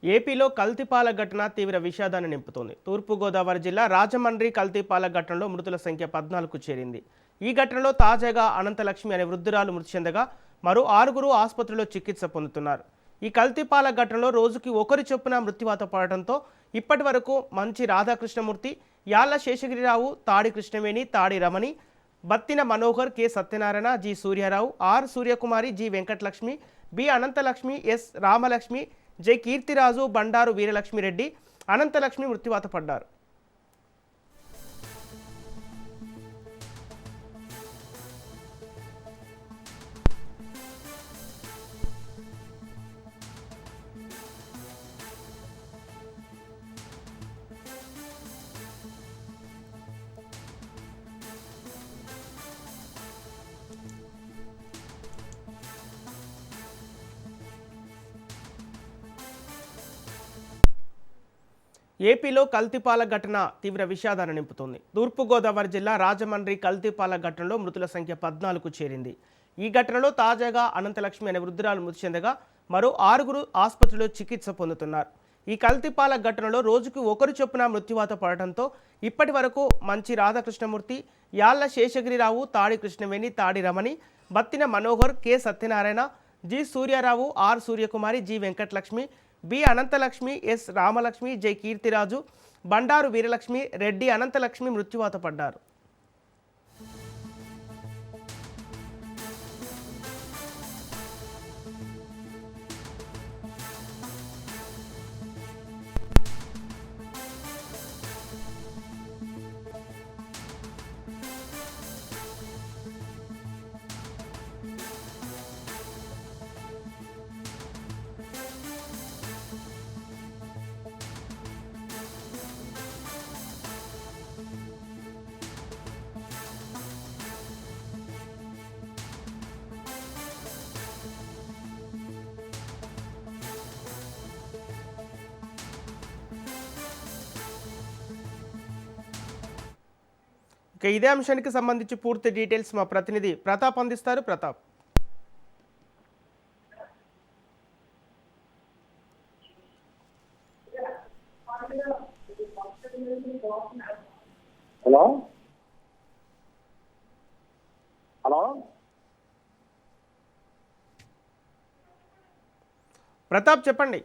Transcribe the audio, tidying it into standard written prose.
ఏపీలో కల్తీపాల ఘటన తీవ్ర విషాదాన్ని నింపుతోంది. తూర్పుగోదావరి జిల్లా రాజమండ్రి కల్తీపాల ఘటనలో మృతుల సంఖ్య 14కు చేరింది. ఈ ఘటనలో తాజాగా అనంతలక్ష్మి అనే వృద్ధురాలు మృతి చెందగా మరో 6గురు ఆసుపత్రిలో చికిత్స పొందుతున్నారు. ఈ కల్తీపాల ఘటనలో రోజుకి ఒకరి చొప్పున మృత్యువాత పడటంతో ఇప్పటి వరకు మంచి Radhakrishnamurthy, Yalla Seshagiri Rao, Tadi Krishnaveni, Tadi Ramani, Battina Manohar, K Satyanarayana, G Suryarao, R Suryakumari, G Venkatalakshmi, B Ananthalakshmi, S Ramalakshmi, J Keerthiraju, Bandaru వీరలక్ష్మిరెడ్డి, Ananthalakshmi మృత్యువాత పడ్డారు. ఏపీలో కల్తీపాల ఘటన తీవ్ర విషాదాన్ని నింపుతోంది. తూర్పుగోదావరి జిల్లా రాజమండ్రి కల్తీపాల ఘటనలో మృతుల సంఖ్య 14కు చేరింది. ఈ ఘటనలో తాజాగా అనంతలక్ష్మి అనే వృద్ధురాలు మృతి చెందగా మరో 6గురు ఆసుపత్రిలో చికిత్స పొందుతున్నారు. ఈ కల్తీపాల ఘటనలో రోజుకు ఒకరు చొప్పున మృత్యువాత పడటంతో ఇప్పటి వరకు మంచి Radhakrishnamurthy, Yalla Seshagiri Rao, Tadi Krishnaveni, Tadi Ramani, Battina Manohar, K Satyanarayana, G Suryarao, R Suryakumari, G Venkatalakshmi, B Ananthalakshmi, S Ramalakshmi, J Keerthiraju, Bandaru Veeralakshmi Reddy, Ananthalakshmi మృత్యువాత పడ్డారు. ఇదే అంశానికి సంబంధించి పూర్తి డీటెయిల్స్ మా ప్రతినిధి ప్రతాప్ అందిస్తారు. ప్రతాప్. హలో హలో ప్రతాప్ చెప్పండి.